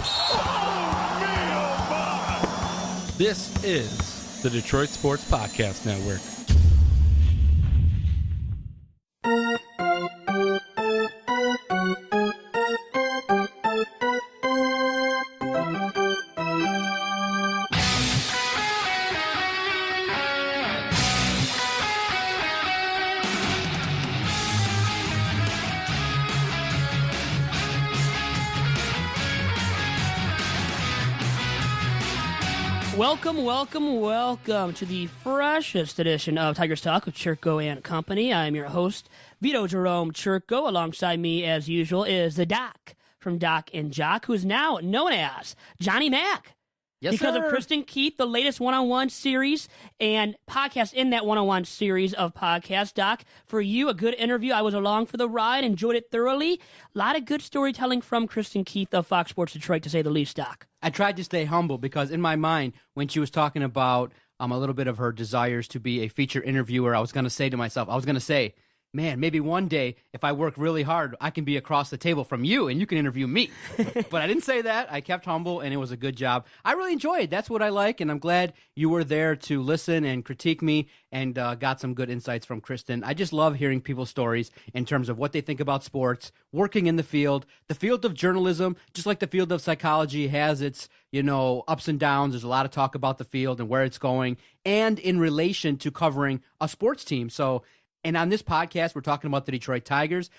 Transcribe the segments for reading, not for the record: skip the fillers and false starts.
Oh, me, oh, my. This is the Detroit Sports Podcast Network. Welcome to the freshest edition of Tigers Talk with Chirco and Company. I'm your host, Vito Jerome Chirco. Alongside me, as usual, is the Doc from Doc and Jock, who is now known as Johnny Mac. Yes, because sir. of Kristen Keith, the latest one-on-one series and podcast in that one-on-one series of podcasts. Doc, for you, a good interview. I was along for the ride, enjoyed it thoroughly. A lot of good storytelling from Kristen Keith of Fox Sports Detroit, to say the least, Doc. I tried to stay humble because in my mind, when she was talking about a little bit of her desires to be a feature interviewer, I was going to say to myself, man, maybe one day, if I work really hard, I can be across the table from you and you can interview me. But I didn't say that. I kept humble, and it was a good job. I really enjoyed it. That's what I like, and I'm glad you were there to listen and critique me and got some good insights from Kristen. I just love hearing people's stories in terms of what they think about sports, working in the field of journalism, just like the field of psychology has its, ups and downs. There's a lot of talk about the field and where it's going, and in relation to covering a sports team. And on this podcast, we're talking about the Detroit Tigers,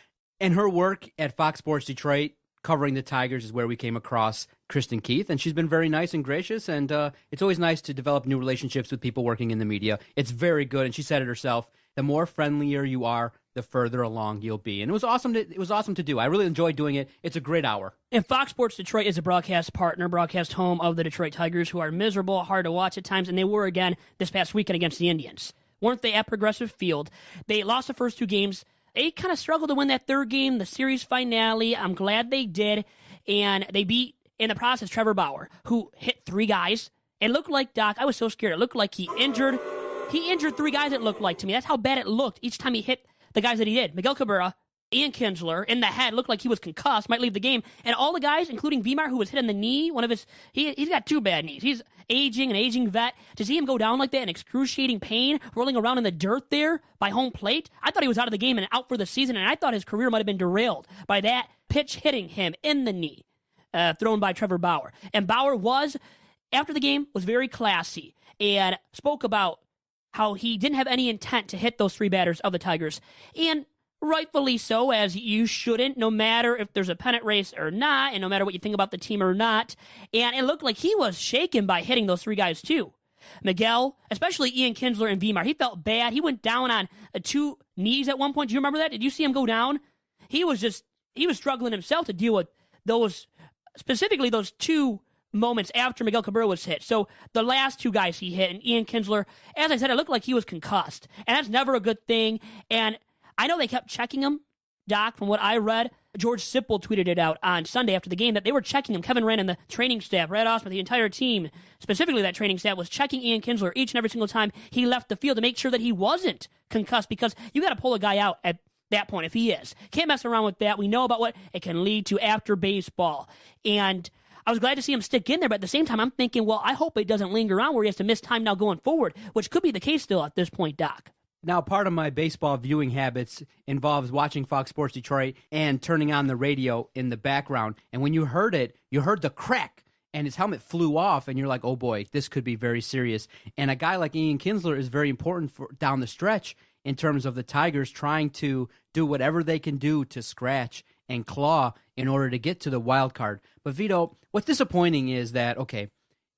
and her work at Fox Sports Detroit covering the Tigers is where we came across Kristen Keith, and she's been very nice and gracious, and it's always nice to develop new relationships with people working in the media. It's very good, and she said it herself, the more friendlier you are, the further along you'll be. And it was awesome to do. I really enjoyed doing it. It's a great hour. And Fox Sports Detroit is a broadcast partner, broadcast home of the Detroit Tigers, who are miserable, hard to watch at times, and they were again this past weekend against the Indians. Weren't they at Progressive Field? They lost the first two games. They kind of struggled to win that third game, the series finale. I'm glad they did. And they beat, in the process, Trevor Bauer, who hit three guys. It looked like, Doc, I was so scared. It looked like he injured three guys, it looked like to me. That's how bad it looked each time he hit the guys that he did. Miguel Cabrera, Ian Kinsler, in the head, looked like he was concussed, might leave the game. And all the guys, including Weimar, who was hit in the knee, he's got two bad knees. He's an aging vet. To see him go down like that in excruciating pain, rolling around in the dirt there by home plate, I thought he was out of the game and out for the season, and I thought his career might have been derailed by that pitch hitting him in the knee, thrown by Trevor Bauer. And Bauer after the game, was very classy and spoke about how he didn't have any intent to hit those three batters of the Tigers. And rightfully so, as you shouldn't, no matter if there's a pennant race or not, and no matter what you think about the team or not. And it looked like he was shaken by hitting those three guys, too. Miguel, especially Ian Kinsler and Weimar, he felt bad. He went down on two knees at one point. Do you remember that? Did you see him go down? He was struggling himself to deal with specifically those two moments after Miguel Cabrera was hit. So the last two guys he hit, and Ian Kinsler, as I said, it looked like he was concussed. And that's never a good thing. And I know they kept checking him, Doc, from what I read. George Sipple tweeted it out on Sunday after the game that they were checking him. Kevin Wren and the training staff, Brad Osmond, the entire team, specifically that training staff, was checking Ian Kinsler each and every single time he left the field to make sure that he wasn't concussed, because you got to pull a guy out at that point if he is. Can't mess around with that. We know about what it can lead to after baseball. And I was glad to see him stick in there, but at the same time, I'm thinking, well, I hope it doesn't linger on where he has to miss time now going forward, which could be the case still at this point, Doc. Now, part of my baseball viewing habits involves watching Fox Sports Detroit and turning on the radio in the background. And when you heard it, you heard the crack, and his helmet flew off, and you're like, oh boy, this could be very serious. And a guy like Ian Kinsler is very important for down the stretch in terms of the Tigers trying to do whatever they can do to scratch and claw in order to get to the wild card. But Vito, what's disappointing is that, okay,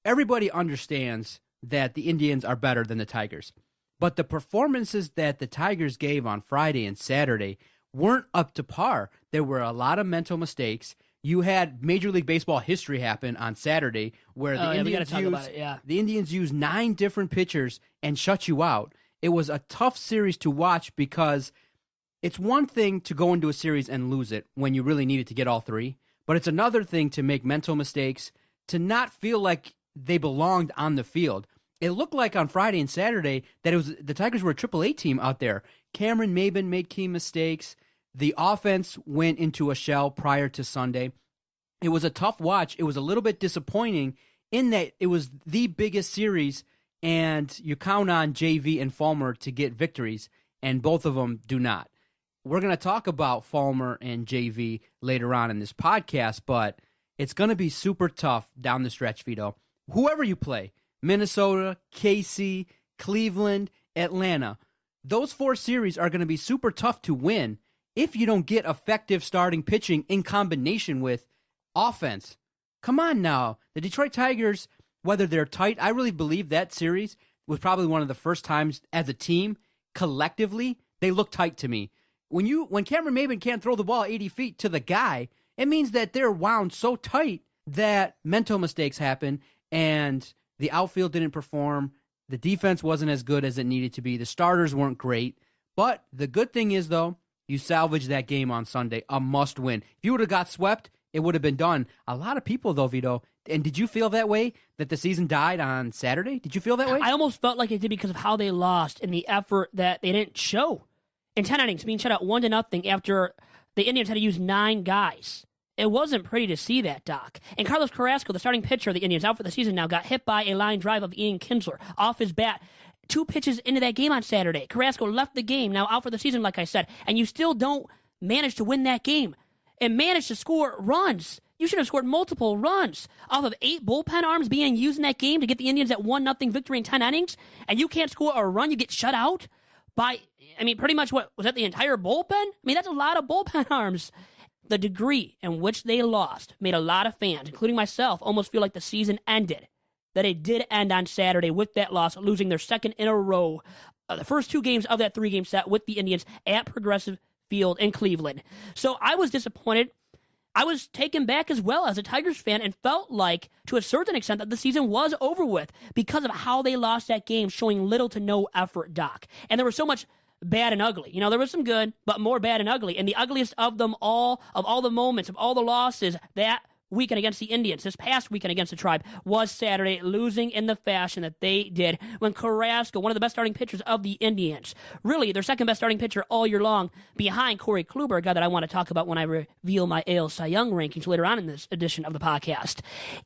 everybody understands that the Indians are better than the Tigers. But the performances that the Tigers gave on Friday and Saturday weren't up to par. There were a lot of mental mistakes. You had Major League Baseball history happen on Saturday where the Indians used 9 different pitchers and shut you out. It was a tough series to watch because it's one thing to go into a series and lose it when you really needed to get all 3, but it's another thing to make mental mistakes, to not feel like they belonged on the field. It looked like on Friday and Saturday that the Tigers were a AAA team out there. Cameron Maybin made key mistakes. The offense went into a shell prior to Sunday. It was a tough watch. It was a little bit disappointing in that it was the biggest series, and you count on JV and Fulmer to get victories, and both of them do not. We're going to talk about Fulmer and JV later on in this podcast, but it's going to be super tough down the stretch, Vito. Whoever you play, Minnesota, KC, Cleveland, Atlanta, those 4 series are going to be super tough to win if you don't get effective starting pitching in combination with offense. Come on now. The Detroit Tigers, whether they're tight, I really believe that series was probably one of the first times as a team, collectively, they look tight to me. When Cameron Maybin can't throw the ball 80 feet to the guy, it means that they're wound so tight that mental mistakes happen and the outfield didn't perform. The defense wasn't as good as it needed to be. The starters weren't great. But the good thing is, though, you salvaged that game on Sunday, a must win. If you would have got swept, it would have been done. A lot of people, though, Vito, and did you feel that way, that the season died on Saturday? Did you feel that way? I almost felt like it did because of how they lost and the effort that they didn't show. In 10 innings, being shut out 1-0 after the Indians had to use 9 guys. It wasn't pretty to see that, Doc. And Carlos Carrasco, the starting pitcher of the Indians, out for the season now, got hit by a line drive of Ian Kinsler off his bat. 2 pitches into that game on Saturday. Carrasco left the game, now out for the season, like I said, and you still don't manage to win that game and manage to score runs. You should have scored multiple runs off of 8 bullpen arms being used in that game to get the Indians at 1-0 victory in 10 innings, and you can't score a run. You get shut out by, pretty much what, was that the entire bullpen? That's a lot of bullpen arms. The degree in which they lost made a lot of fans, including myself, almost feel like the season ended. That it did end on Saturday with that loss, losing their second in a row. The first 2 games of that 3-game set with the Indians at Progressive Field in Cleveland. So I was disappointed. I was taken back as well as a Tigers fan and felt like, to a certain extent, that the season was over with because of how they lost that game, showing little to no effort, Doc. And there was so much bad and ugly. There was some good, but more bad and ugly. And the ugliest of them all, of all the moments, of all the losses, that weekend against the Indians, this past weekend against the Tribe, was Saturday, losing in the fashion that they did when Carrasco, one of the best starting pitchers of the Indians, really their second best starting pitcher all year long, behind Corey Kluber, a guy that I want to talk about when I reveal my AL Cy Young rankings later on in this edition of the podcast.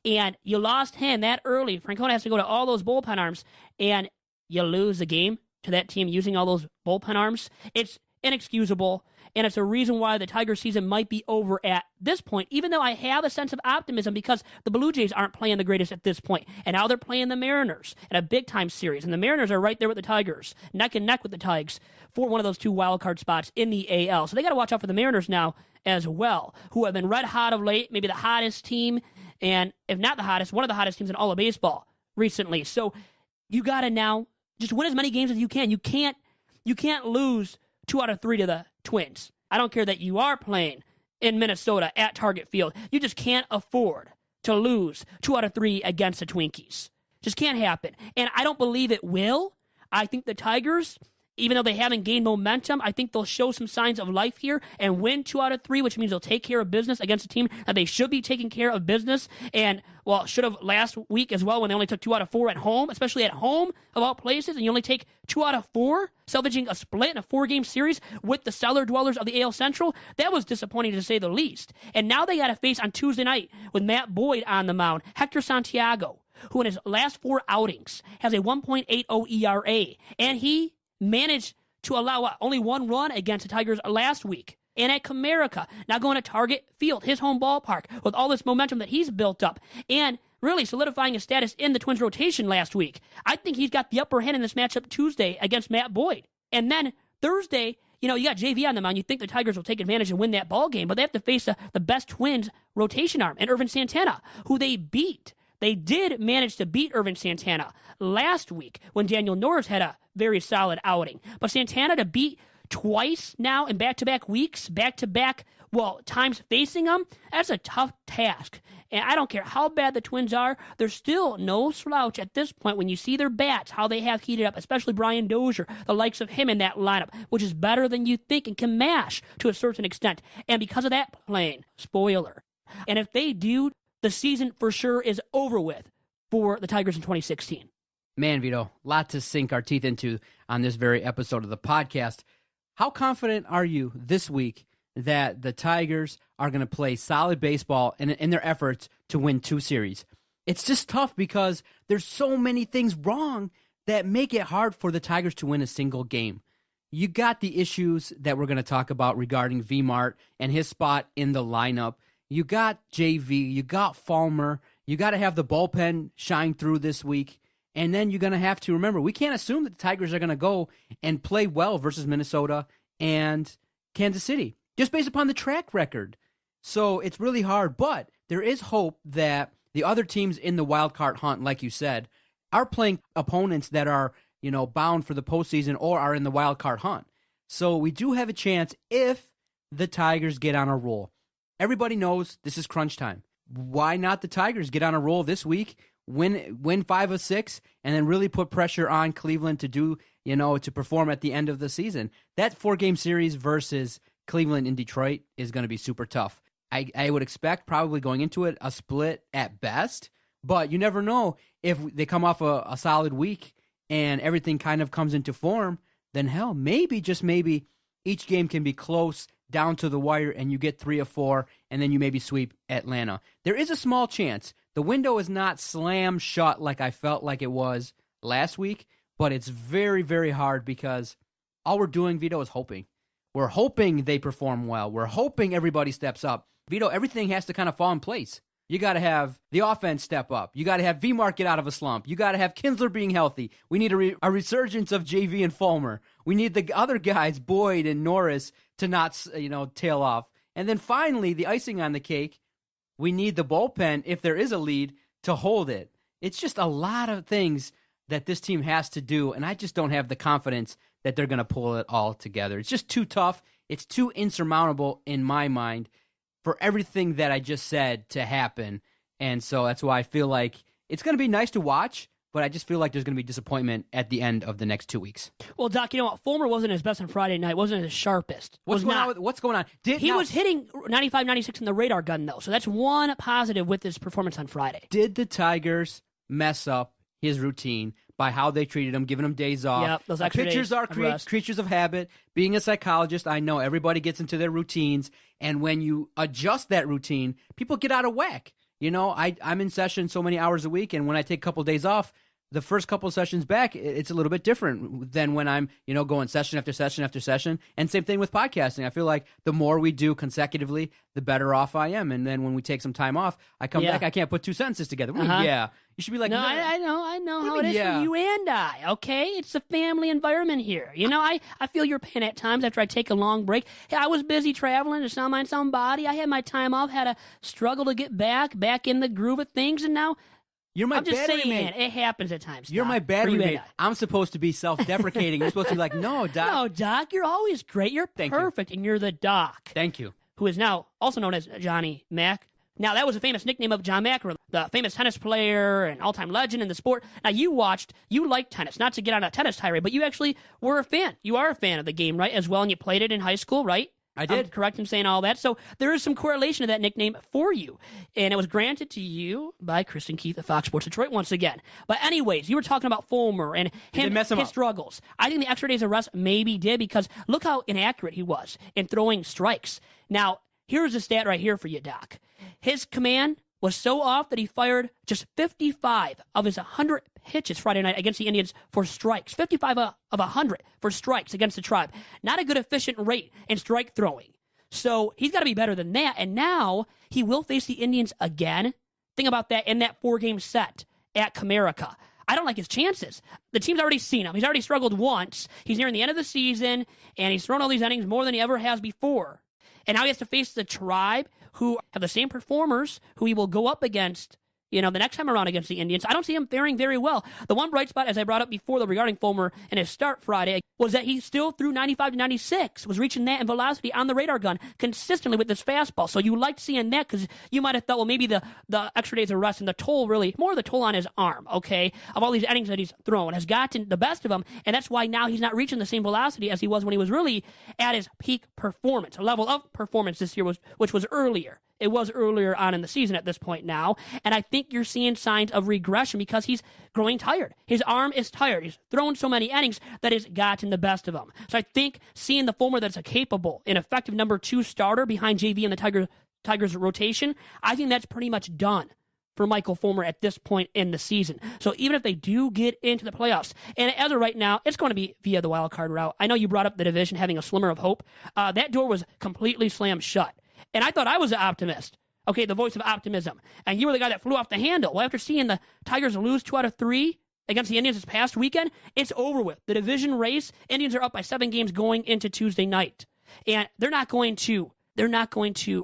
And you lost him that early. Francona has to go to all those bullpen arms, and you lose the game to that team using all those bullpen arms. It's inexcusable, and it's a reason why the Tiger season might be over at this point, even though I have a sense of optimism because the Blue Jays aren't playing the greatest at this point, and now they're playing the Mariners in a big-time series, and the Mariners are right there with the Tigers, neck and neck with the Tigers for one of those 2 wildcard spots in the AL. So they got to watch out for the Mariners now as well, who have been red hot of late, maybe the hottest team, and if not the hottest, one of the hottest teams in all of baseball recently. So you got to now just win as many games as you can. You can't lose 2 out of 3 to the Twins. I don't care that you are playing in Minnesota at Target Field. You just can't afford to lose 2 out of 3 against the Twinkies. Just can't happen. And I don't believe it will. I think the Tigers, even though they haven't gained momentum, I think they'll show some signs of life here and win 2 out of 3, which means they'll take care of business against a team that they should be taking care of business. And, should have last week as well when they only took 2 out of 4 at home, especially at home of all places, and you only take 2 out of 4, salvaging a split in a 4-game series with the cellar dwellers of the AL Central. That was disappointing to say the least. And now they got to face on Tuesday night with Matt Boyd on the mound, Hector Santiago, who in his last 4 outings has a 1.80 ERA, and he managed to allow only 1 run against the Tigers last week. And at Comerica, now going to Target Field, his home ballpark, with all this momentum that he's built up, and really solidifying his status in the Twins rotation last week. I think he's got the upper hand in this matchup Tuesday against Matt Boyd. And then Thursday, you got JV on the mound. You think the Tigers will take advantage and win that ball game, but they have to face the best Twins rotation arm, and Irvin Santana, who they beat. They did manage to beat Irvin Santana last week when Daniel Norris had a very solid outing. But Santana to beat twice now in back-to-back weeks, back-to-back, times facing them, that's a tough task. And I don't care how bad the Twins are, they're still no slouch at this point when you see their bats, how they have heated up, especially Brian Dozier, the likes of him in that lineup, which is better than you think and can mash to a certain extent. And because of that, playing spoiler. And if they do, the season for sure is over with for the Tigers in 2016. Man, Vito, lot to sink our teeth into on this very episode of the podcast. How confident are you this week that the Tigers are going to play solid baseball in their efforts to win 2 series. It's just tough because there's so many things wrong that make it hard for the Tigers to win a single game. You got the issues that we're going to talk about regarding V-Mart and his spot in the lineup. You got JV, you got Fulmer. You got to have the bullpen shine through this week. And then you're going to have to remember, we can't assume that the Tigers are going to go and play well versus Minnesota and Kansas City, just based upon the track record. So it's really hard, but there is hope that the other teams in the wild card hunt, like you said, are playing opponents that are, bound for the postseason or are in the wild card hunt. So we do have a chance if the Tigers get on a roll. Everybody knows this is crunch time. Why not the Tigers get on a roll this week, win 5 of 6, and then really put pressure on Cleveland to do, to perform at the end of the season? That 4-game series versus Cleveland and Detroit is going to be super tough. I would expect probably going into it a split at best, but you never know if they come off a solid week and everything kind of comes into form, then hell, maybe, just maybe, each game can be close down to the wire and you get 3 of 4 and then you maybe sweep Atlanta. There is a small chance. The window is not slam shut like I felt like it was last week, but it's very, very hard because all we're doing, Vito, is hoping. We're hoping they perform well. We're hoping everybody steps up. Vito, everything has to kind of fall in place. You got to have the offense step up. You got to have V-Mark get out of a slump. You got to have Kinsler being healthy. We need a resurgence of JV and Fulmer. We need the other guys, Boyd and Norris, to not, tail off. And then finally, the icing on the cake, we need the bullpen, if there is a lead, to hold it. It's just a lot of things that this team has to do, and I just don't have the confidence that they're going to pull it all together. It's just too tough. It's too insurmountable in my mind for everything that I just said to happen. And so that's why I feel like it's going to be nice to watch, but I just feel like there's going to be disappointment at the end of the next 2 weeks. Well, Doc, you know what? Fulmer wasn't his best on Friday night, wasn't his sharpest. What's going on? He was hitting 95, 96 in the radar gun, though, so that's one positive with his performance on Friday. Did the Tigers mess up his routine by how they treated him, giving him days off? Yep, those extra pitchers days are of rest. creatures of habit. Being a psychologist, I know everybody gets into their routines, and when you adjust that routine, people get out of whack. I'm in session so many hours a week, and when I take a couple of days off, the first couple of sessions back, it's a little bit different than when I'm, going session after session after session. And same thing with podcasting. I feel like the more we do consecutively, the better off I am. And then when we take some time off, I come back, I can't put 2 sentences together. Yeah. You should be like, no, I know how it is for you and I, okay? It's a family environment here. I feel your pain at times after I take a long break. Hey, I was busy traveling to some mind, somebody. I had my time off, had to struggle to get back in the groove of things, and now I'm just saying, mate. It happens at times. You're Doc, my battery mate. I. I'm supposed to be self-deprecating. You're supposed to be like, no, Doc. No, Doc, you're always great. You're perfect, and you're the Doc. Thank you. Who is now also known as Johnny Mac. Now, that was a famous nickname of John McEnroe, the famous tennis player and all-time legend in the sport. Now, you liked tennis, not to get on a tennis tirade, but you actually were a fan. You are a fan of the game, right, as well, and you played it in high school, right? I did. I'm correct in saying all that. So there is some correlation to that nickname for you. And it was granted to you by Kristen Keith of Fox Sports Detroit once again. But anyways, you were talking about Fulmer and his struggles. I think the extra days of rest maybe did, because look how inaccurate he was in throwing strikes. Now, here's a stat right here for you, Doc. His command was so off that he fired just 55 of his 100 pitches Friday night against the Indians for strikes. 55 of 100 for strikes against the Tribe. Not a good efficient rate in strike throwing. So he's got to be better than that. And now he will face the Indians again. Think about that in that 4-game set at Comerica. I don't like his chances. The team's already seen him. He's already struggled once. He's nearing the end of the season, and he's thrown all these innings more than he ever has before. And now he has to face the Tribe, who have the same performers, who he will go up against, the next time around against the Indians. I don't see him faring very well. The one bright spot, as I brought up before, regarding Fulmer and his start Friday, was that he still threw 95 to 96, was reaching that in velocity on the radar gun consistently with his fastball. So you liked seeing that, because you might have thought, well, maybe the extra days of rest and the toll, really, more of the toll on his arm, okay, of all these innings that he's thrown, has gotten the best of him, and that's why now he's not reaching the same velocity as he was when he was really at his peak performance, a level of performance this year, which was earlier. It was earlier on in the season at this point now, and I think you're seeing signs of regression because he's growing tired. His arm is tired. He's thrown so many innings that it's gotten protecting the best of them. So I think seeing the Fulmer that's a capable and effective number 2 starter behind JV in the Tigers rotation, I think that's pretty much done for Michael Fulmer at this point in the season. So even if they do get into the playoffs, and as of right now, it's going to be via the wild card route. I know you brought up the division having a slimmer of hope. That door was completely slammed shut. And I thought I was an optimist. Okay, the voice of optimism. And you were the guy that flew off the handle. Well, after seeing the Tigers lose 2 out of 3 against the Indians this past weekend, it's over with. The division race, Indians are up by 7 games going into Tuesday night. And they're not going to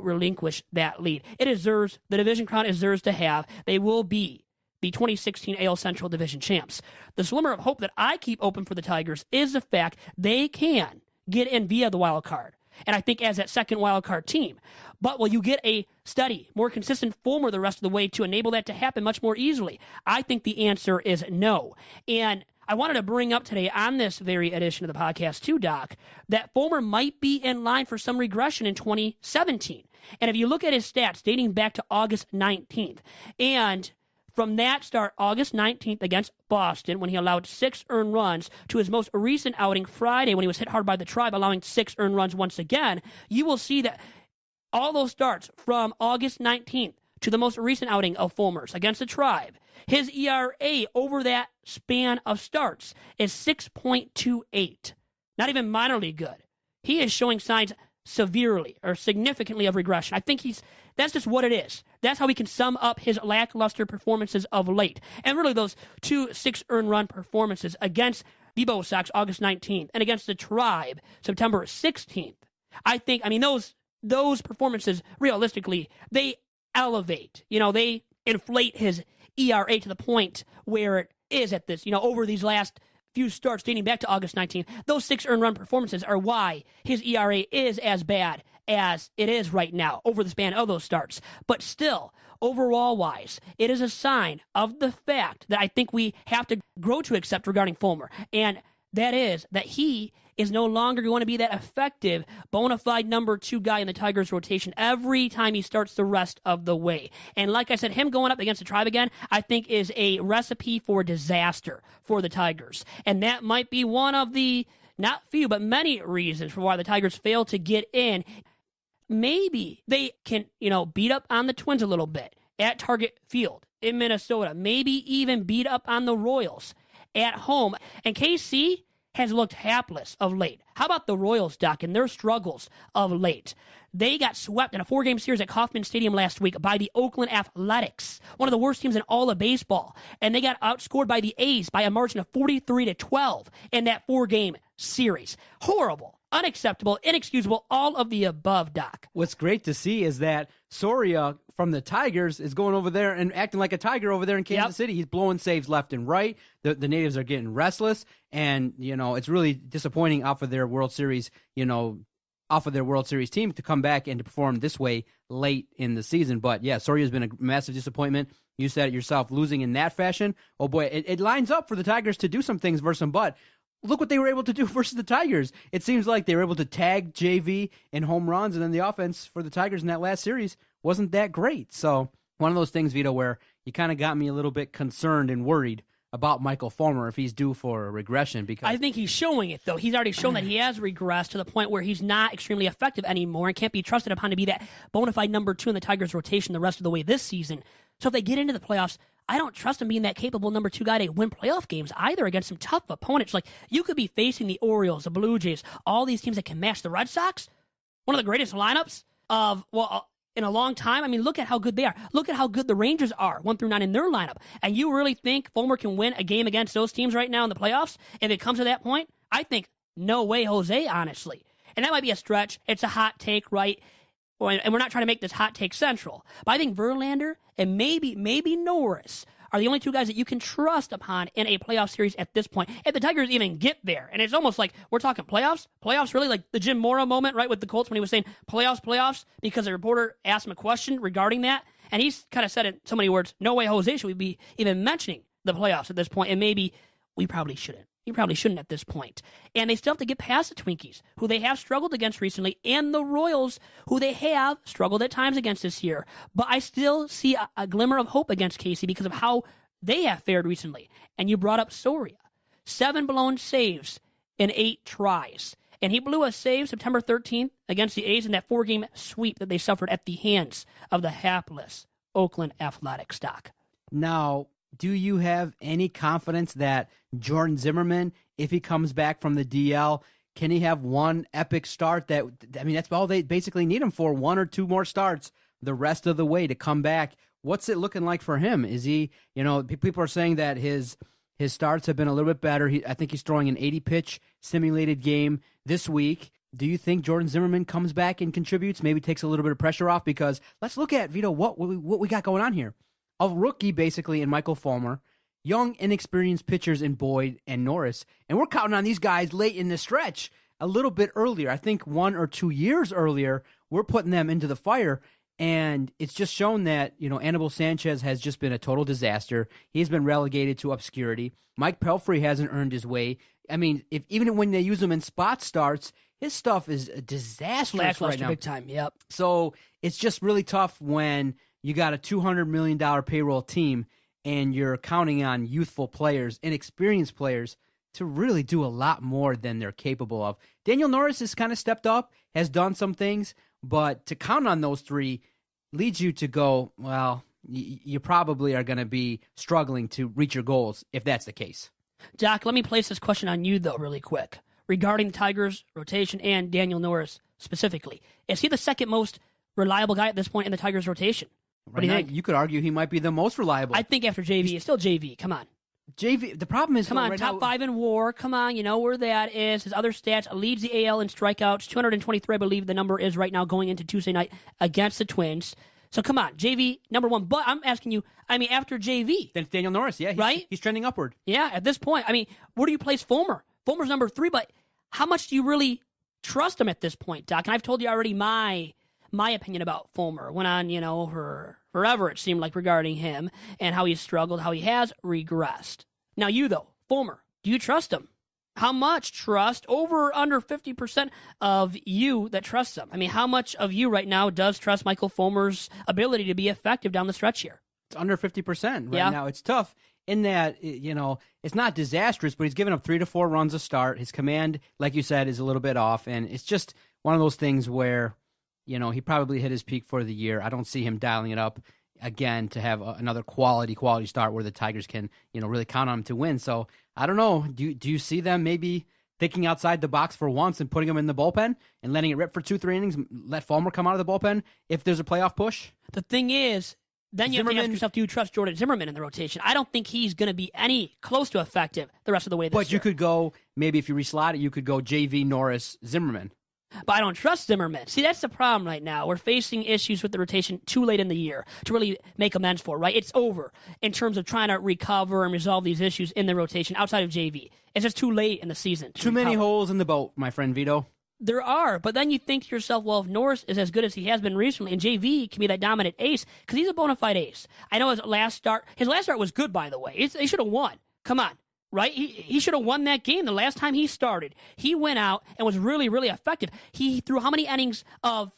relinquish that lead. It deserves, the division crown deserves to have. They will be the 2016 AL Central Division champs. The slimmer of hope that I keep open for the Tigers is the fact they can get in via the wild card. And I think as that second wild card team. But will you get a steady, more consistent Fulmer the rest of the way to enable that to happen much more easily? I think the answer is no. And I wanted to bring up today on this very edition of the podcast too, Doc, that Fulmer might be in line for some regression in 2017. And if you look at his stats dating back to August 19th, and from that start, August 19th against Boston, when he allowed 6 earned runs, to his most recent outing Friday when he was hit hard by the Tribe, allowing 6 earned runs once again, you will see that all those starts from August 19th to the most recent outing of Fulmer's against the Tribe, his ERA over that span of starts is 6.28. Not even minorly good. He is showing signs severely or significantly of regression. I think that's just what it is. That's how we can sum up his lackluster performances of late. And really those 2 6-earned run performances against the Bo Sox August 19th and against the Tribe September 16th. I mean, those performances, realistically, they elevate. They inflate his ERA to the point where it is at this, over these last few starts dating back to August 19th. Those 6 earned run performances are why his ERA is as bad as it is right now over the span of those starts. But still, overall wise, it is a sign of the fact that I think we have to grow to accept regarding Fulmer. And that is that he is no longer going to be that effective, bona fide number 2 guy in the Tigers rotation every time he starts the rest of the way. And like I said, him going up against the Tribe again, I think is a recipe for disaster for the Tigers. And that might be one of the, not few, but many reasons for why the Tigers fail to get in. Maybe they can, beat up on the Twins a little bit at Target Field in Minnesota. Maybe even beat up on the Royals at home. And KC has looked hapless of late. How about the Royals, Doc, and their struggles of late? They got swept in a 4-game series at Kauffman Stadium last week by the Oakland Athletics, one of the worst teams in all of baseball. And they got outscored by the A's by a margin of 43-12 in that 4-game series. Horrible, unacceptable, inexcusable, all of the above, Doc. What's great to see is that Soria from the Tigers is going over there and acting like a Tiger over there in Kansas City. He's blowing saves left and right. The natives are getting restless, and it's really disappointing off of their World Series, team to come back and to perform this way late in the season. But yeah, Soria's been a massive disappointment. You said it yourself, losing in that fashion. Oh boy, it lines up for the Tigers to do some things versus them, but look what they were able to do versus the Tigers. It seems like they were able to tag JV in home runs, and then the offense for the Tigers in that last series wasn't that great. So one of those things, Vito, where you kind of got me a little bit concerned and worried about Michael Fulmer if he's due for a regression. Because I think he's showing it, though. He's already shown that he has regressed to the point where he's not extremely effective anymore and can't be trusted upon to be that bona fide number 2 in the Tigers' rotation the rest of the way this season. So if they get into the playoffs, I don't trust him being that capable number 2 guy to win playoff games either against some tough opponents. Like, you could be facing the Orioles, the Blue Jays, all these teams that can match the Red Sox. One of the greatest lineups in a long time. I mean, look at how good they are. Look at how good the Rangers are, 1 through 9 in their lineup. And you really think Fulmer can win a game against those teams right now in the playoffs? If it comes to that point, I think no way, Jose, honestly. And that might be a stretch. It's a hot take, right? And we're not trying to make this hot take central. But I think Verlander and maybe Norris are the only 2 guys that you can trust upon in a playoff series at this point. If the Tigers even get there, and it's almost like we're talking playoffs? Playoffs, really? Like the Jim Mora moment, right, with the Colts when he was saying playoffs, because a reporter asked him a question regarding that, and he's kind of said in so many words, no way, Jose, should we be even mentioning the playoffs at this point, and maybe we probably shouldn't. You probably shouldn't at this point. And they still have to get past the Twinkies, who they have struggled against recently, and the Royals, who they have struggled at times against this year. But I still see a glimmer of hope against Casey because of how they have fared recently. And you brought up Soria. 7 blown saves in 8 tries. And he blew a save September 13th against the A's in that 4-game sweep that they suffered at the hands of the hapless Oakland Athletics, Doc. Now, do you have any confidence that Jordan Zimmerman, if he comes back from the DL, can he have one epic start? That's all they basically need him for, 1 or 2 more starts the rest of the way to come back. What's it looking like for him? Is he, people are saying that his starts have been a little bit better. I think he's throwing an 80-pitch simulated game this week. Do you think Jordan Zimmerman comes back and contributes, maybe takes a little bit of pressure off? Because let's look at, Vito, what we got going on here. A rookie, basically, in Michael Fulmer, young, inexperienced pitchers in Boyd and Norris, and we're counting on these guys late in the stretch a little bit earlier. I think 1 or 2 years earlier, we're putting them into the fire. And it's just shown that, Anibal Sanchez has just been a total disaster. He's been relegated to obscurity. Mike Pelfrey hasn't earned his way. I mean, even when they use him in spot starts, his stuff is disastrous right now. Big time, yep. So it's just really tough when you got a $200 million payroll team and you're counting on youthful players, inexperienced players, to really do a lot more than they're capable of. Daniel Norris has kind of stepped up, has done some things, but to count on those 3 leads you to go, well, you probably are going to be struggling to reach your goals if that's the case. Doc, let me place this question on you, though, really quick. Regarding the Tigers' rotation and Daniel Norris specifically, is he the second most reliable guy at this point in the Tigers' rotation? What do you think? You could argue he might be the most reliable. I think after JV, it's still JV. Come on. JV, the problem is... Come on, top 5 in WAR. Come on, you know where that is. His other stats, leads the AL in strikeouts. 223, I believe the number is right now going into Tuesday night against the Twins. So come on, JV, number 1. But I'm asking you, after JV. Then it's Daniel Norris, yeah. Right? He's trending upward. Yeah, at this point. Where do you place Fulmer? Fulmer's number 3, but how much do you really trust him at this point, Doc? And I've told you already my opinion about Fulmer. Went on, for forever, it seemed like, regarding him and how he's struggled, how he has regressed. Now you, though, Fulmer, do you trust him? How much trust? Over or under 50% of you that trusts him? How much of you right now does trust Michael Fulmer's ability to be effective down the stretch here? It's under 50% right now. It's tough in that, it's not disastrous, but he's given up 3 to 4 runs a start. His command, like you said, is a little bit off, and it's just one of those things where, he probably hit his peak for the year. I don't see him dialing it up again to have another quality start where the Tigers can, really count on him to win. So I don't know. Do you see them maybe thinking outside the box for once and putting him in the bullpen and letting it rip for 2-3 innings, let Fulmer come out of the bullpen if there's a playoff push? The thing is, then you have to ask yourself, do you trust Jordan Zimmerman in the rotation? I don't think he's going to be any close to effective the rest of the way this year. But you could go, maybe if you reslot it, you could go JV, Norris, Zimmerman. But I don't trust Zimmerman. See, that's the problem right now. We're facing issues with the rotation too late in the year to really make amends for, right? It's over in terms of trying to recover and resolve these issues in the rotation outside of JV. It's just too late in the season. Too many holes in the boat, my friend Vito. There are, but then you think to yourself, well, if Norris is as good as he has been recently, and JV can be that dominant ace, because he's a bona fide ace. I know his last start was good, by the way. They should have won. Come on. Right? He should have won that game the last time he started. He went out and was really, really effective. He threw how many innings of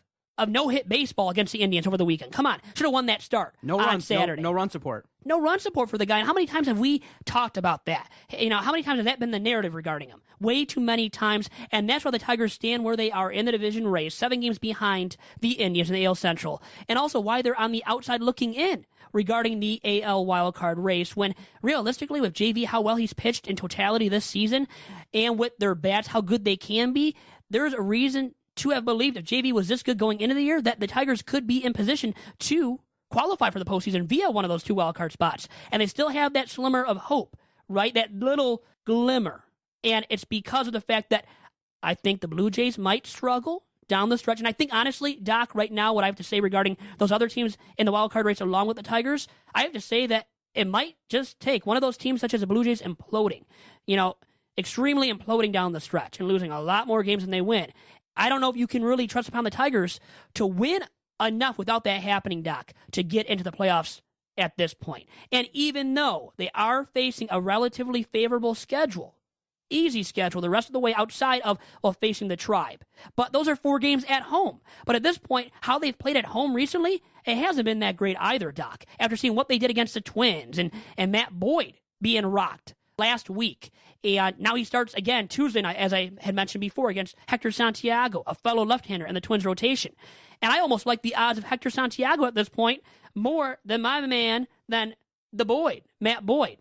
no-hit baseball against the Indians over the weekend? Come on. Should have won that start on Saturday. No run support. No run support for the guy. And how many times have we talked about that? How many times has that been the narrative regarding him? Way too many times. And that's why the Tigers stand where they are in the division race, 7 games behind the Indians in the AL Central. And also why they're on the outside looking in regarding the AL wildcard race, when realistically with JV, how well he's pitched in totality this season, and with their bats, how good they can be, there's a reason to have believed if JV was this good going into the year that the Tigers could be in position to qualify for the postseason via one of those 2 wildcard spots. And they still have that slimmer of hope, right? That little glimmer. And it's because of the fact that I think the Blue Jays might struggle down the stretch. And I think, honestly, Doc, right now, what I have to say regarding those other teams in the wild card race along with the Tigers, I have to say that it might just take one of those teams such as the Blue Jays imploding, extremely imploding down the stretch and losing a lot more games than they win. I don't know if you can really trust upon the Tigers to win enough without that happening, Doc, to get into the playoffs at this point. And even though they are facing a relatively favorable schedule, easy schedule the rest of the way outside of facing the Tribe. But those are 4 games at home. But at this point, how they've played at home recently, it hasn't been that great either, Doc. After seeing what they did against the Twins and Matt Boyd being rocked last week. And now he starts again Tuesday night, as I had mentioned before, against Hector Santiago, a fellow left-hander in the Twins rotation. And I almost like the odds of Hector Santiago at this point more than my man, than the Boyd, Matt Boyd.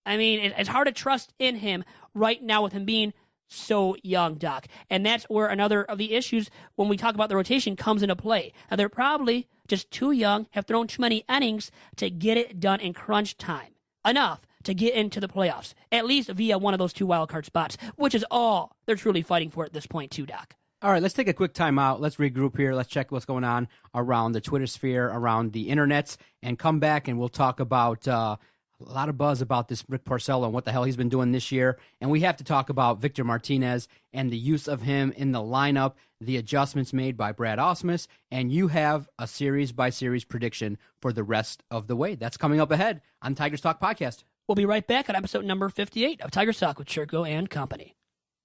I mean, it's hard to trust in him right now with him being so young, Doc. And that's where another of the issues when we talk about the rotation comes into play. Now, they're probably just too young, have thrown too many innings to get it done in crunch time. Enough to get into the playoffs, at least via one of those 2 wildcard spots, which is all they're truly fighting for at this point, too, Doc. All right, let's take a quick time out. Let's regroup here. Let's check what's going on around the Twitter sphere, around the internets, and come back and we'll talk about a lot of buzz about this Rick Porcello and what the hell he's been doing this year. And we have to talk about Victor Martinez and the use of him in the lineup, the adjustments made by Brad Ausmus, and you have a series-by-series prediction for the rest of the way. That's coming up ahead on Tigers Talk Podcast. We'll be right back on episode number 58 of Tigers Talk with Chirco and Company.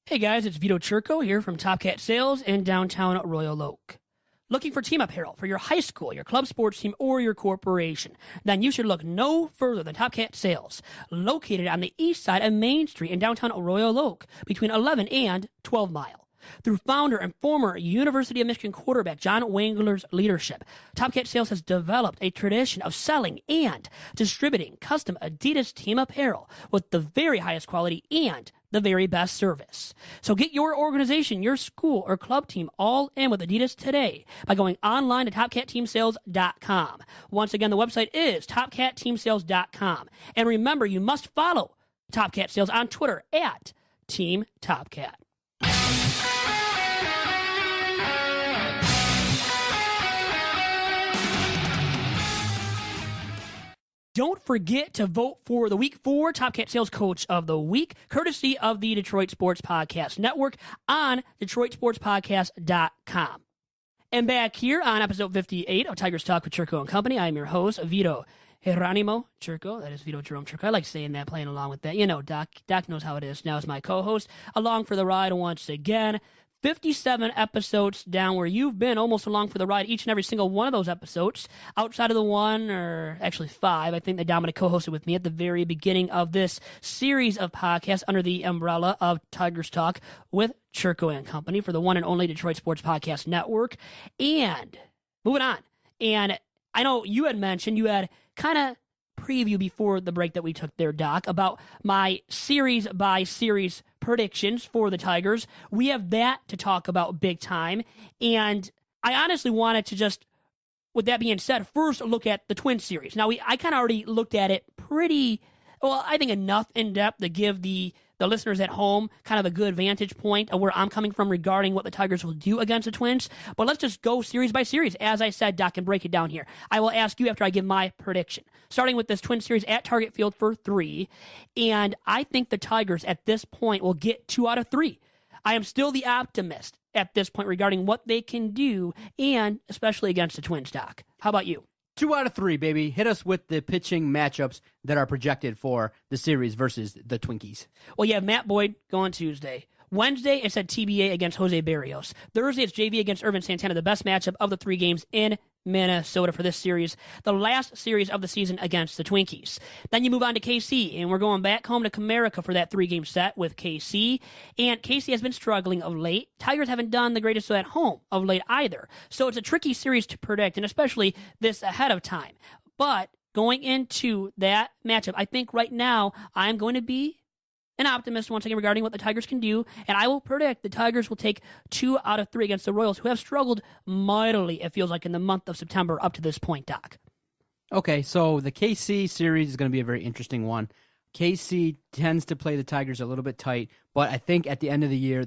Hey guys, it's Vito Chirco here from Top Cat Sales in downtown Royal Oak. Looking for team apparel for your high school, your club sports team, or your corporation? Then you should look no further than Top Cat Sales, located on the east side of Main Street in downtown Royal Oak, between 11 and 12 Mile. Through founder and former University of Michigan quarterback John Wangler's leadership, Top Cat Sales has developed a tradition of selling and distributing custom Adidas team apparel with the very highest quality and the very best service. So get your organization, your school, or club team all in with Adidas today by going online to TopCatTeamSales.com. Once again, the website is TopCatTeamSales.com. And remember, you must follow Top Cat Sales on Twitter at Team Top Cat. Don't forget to vote for the Week 4 Top Cat Sales Coach of the Week, courtesy of the Detroit Sports Podcast Network on DetroitSportsPodcast.com. And back here on episode 58 of Tigers Talk with Chirco and Company, I am your host, Vito Geronimo Chirco. That is Vito Jerome Chirco. I like saying that, playing along with that. You know, Doc knows how it is. Now is my co-host, along for the ride once again. 57 episodes down where you've been almost along for the ride each and every single one of those episodes. Outside of the one, or actually 5, I think that Dominic co-hosted with me at the very beginning of this series of podcasts under the umbrella of Tigers Talk with Chirco and Company for the one and only Detroit Sports Podcast Network. And moving on. And I know you had mentioned, you had kind of preview before the break that we took there, Doc, about my series by series predictions for the Tigers. We have that to talk about big time. And I honestly wanted to just, with that being said, first look at the Twins series. Now, I kind of already looked at it pretty, well, I think enough in depth to give the listeners at home kind of a good vantage point of where I'm coming from regarding what the Tigers will do against the Twins. But let's just go series by series. As I said, Doc, and break it down here. I will ask you after I give my prediction. Starting with this Twins series at Target Field for 3. And I think the Tigers at this point will get 2 out of 3. I am still the optimist at this point regarding what they can do, and especially against the Twins, Doc. How about you? 2 out of 3, baby. Hit us with the pitching matchups that are projected for the series versus the Twinkies. Well, you have Matt Boyd going Tuesday. Wednesday, it's at TBA against Jose Barrios. Thursday, it's JV against Irvin Santana, the best matchup of the 3 games in Minnesota for this series, the last series of the season against the Twinkies. Then you move on to KC, and we're going back home to Comerica for that 3-game set with KC. And KC has been struggling of late. Tigers haven't done the greatest at home of late either. So it's a tricky series to predict, and especially this ahead of time. But going into that matchup, I think right now I'm going to be an optimist once again regarding what the Tigers can do, and I will predict the Tigers will take 2 out of 3 against the Royals, who have struggled mightily, it feels like, in the month of September up to this point, Doc. Okay, so the KC series is going to be a very interesting one. KC tends to play the Tigers a little bit tight, but I think at the end of the year,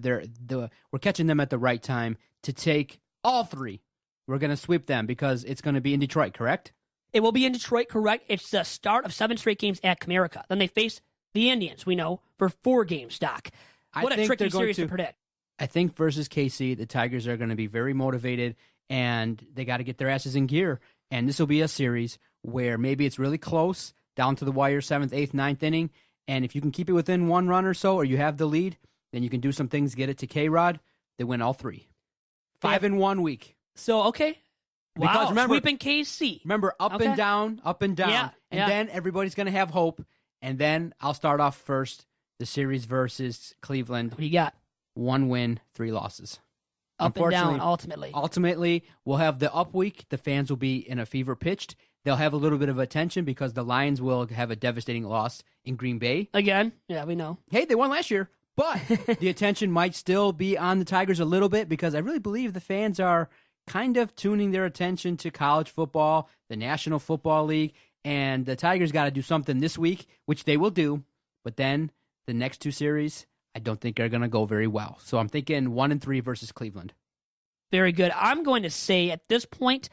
we're catching them at the right time to take all 3. We're going to sweep them because it's going to be in Detroit, correct? It will be in Detroit, correct. It's the start of 7 straight games at Comerica. Then they face the Indians, we know, for 4 games, Doc. What a tricky series to predict. I think versus KC, the Tigers are going to be very motivated, and they got to get their asses in gear. And this will be a series where maybe it's really close, down to the wire, 7th, 8th, 9th inning. And if you can keep it within 1 run or so, or you have the lead, then you can do some things, get it to K-Rod. They win all 3. 5 in 1 week. So, okay. Because wow, remember, sweeping KC. Remember, up and down, Yeah, and then everybody's going to have hope. And then I'll start off first, the series versus Cleveland. What do you got? 1 win, 3 losses. Up and down, ultimately. Ultimately, we'll have the up week. The fans will be in a fever pitched. They'll have a little bit of attention because the Lions will have a devastating loss in Green Bay. Again, yeah, we know. Hey, they won last year, but the attention might still be on the Tigers a little bit because I really believe the fans are kind of tuning their attention to college football, the National Football League, and the Tigers got to do something this week, which they will do, but then the next 2 series I don't think are going to go very well. So I'm thinking 1-3 versus Cleveland. Very good. I'm going to say at this point,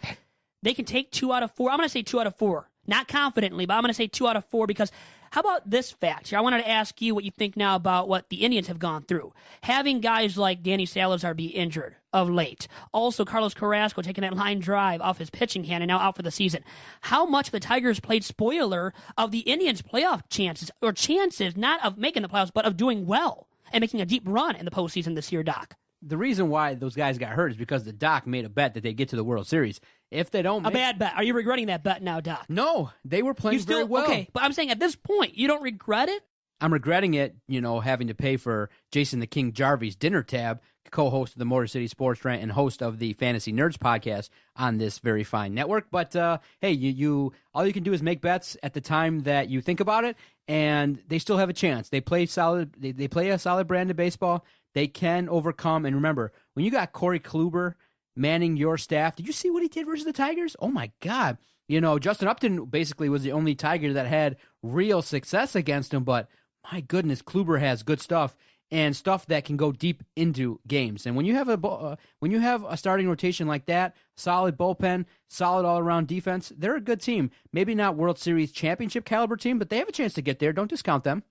they can take 2 out of 4. I'm going to say 2 out of 4. Not confidently, but I'm going to say 2 out of 4 because how about this fact here? I wanted to ask you what you think now about what the Indians have gone through. Having guys like Danny Salazar be injured of late. Also, Carlos Carrasco taking that line drive off his pitching hand and now out for the season. How much the Tigers played spoiler of the Indians' playoff chances, or chances not of making the playoffs, but of doing well and making a deep run in the postseason this year, Doc? The reason why those guys got hurt is because the Doc made a bet that they get to the World Series. If they don't, a bad bet. Are you regretting that bet now, Doc? No, they were playing very well. Okay, but I'm saying at this point, you don't regret it? I'm regretting it, having to pay for Jason the King Jarvie's dinner tab, co-host of the Motor City Sports Rant and host of the Fantasy Nerds podcast on this very fine network. But hey, you all you can do is make bets at the time that you think about it, and they still have a chance. They play solid. They play a solid brand of baseball. They can overcome. And remember, when you got Corey Kluber manning your staff, did you see what he did versus the Tigers? Oh my God! Justin Upton basically was the only Tiger that had real success against him. But my goodness, Kluber has good stuff and stuff that can go deep into games. And when you have a starting rotation like that, solid bullpen, solid all-around defense, they're a good team. Maybe not World Series championship caliber team, but they have a chance to get there. Don't discount them.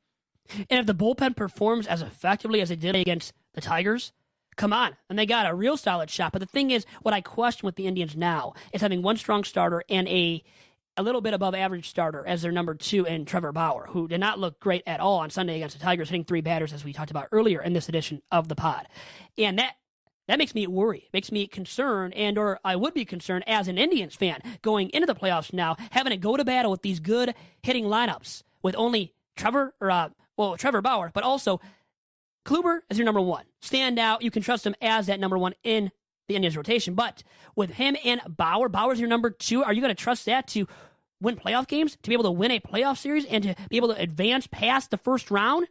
And if the bullpen performs as effectively as it did against the Tigers, come on. And they got a real solid shot. But the thing is, what I question with the Indians now is having one strong starter and a little bit above average starter as their number 2 in Trevor Bauer, who did not look great at all on Sunday against the Tigers, hitting 3 batters, as we talked about earlier in this edition of the pod. And that makes me worry, makes me concerned, or I would be concerned as an Indians fan going into the playoffs now, having to go to battle with these good hitting lineups with only Trevor Bauer, but also Kluber as your number 1. Stand out. You can trust him as that number 1 in the Indians rotation. But with him and Bauer's your number 2. Are you going to trust that to win playoff games, to be able to win a playoff series, and to be able to advance past the first round?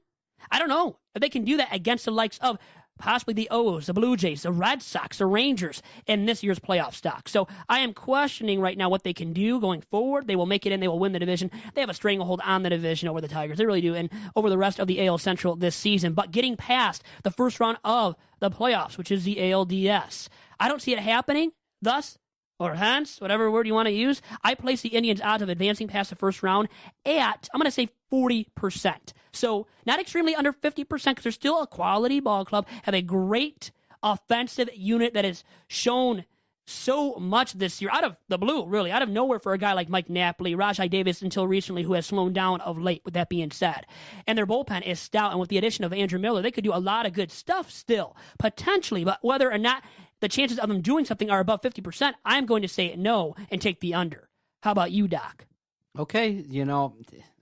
I don't know if they can do that against the likes of possibly the O's, the Blue Jays, the Red Sox, the Rangers in this year's playoff stock. So I am questioning right now what they can do going forward. They will make it in. They will win the division. They have a stranglehold on the division over the Tigers. They really do, and over the rest of the AL Central this season. But getting past the first round of the playoffs, which is the ALDS, I don't see it happening. Thus, or hence, whatever word you want to use, I place the Indians' odds of advancing past the first round at, I'm going to say 40%. So not extremely under 50% because they're still a quality ball club, have a great offensive unit that has shown so much this year, out of the blue, really, out of nowhere for a guy like Mike Napoli, Rajai Davis until recently, who has slowed down of late, with that being said. And their bullpen is stout, and with the addition of Andrew Miller, they could do a lot of good stuff still, potentially, but whether or not the chances of them doing something are above 50%, I'm going to say no and take the under. How about you, Doc? Okay,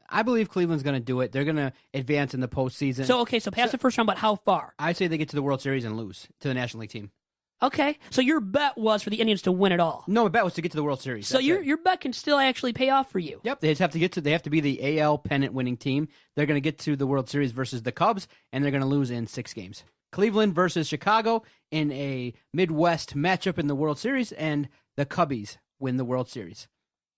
I believe Cleveland's going to do it. They're going to advance in the postseason. So pass the first round, but how far? I say they get to the World Series and lose to the National League team. Okay, so your bet was for the Indians to win it all. No, my bet was to get to the World Series. So your bet can still actually pay off for you. Yep, they have to be the AL pennant winning team. They're going to get to the World Series versus the Cubs, and they're going to lose in 6 games. Cleveland versus Chicago in a Midwest matchup in the World Series, and the Cubbies win the World Series.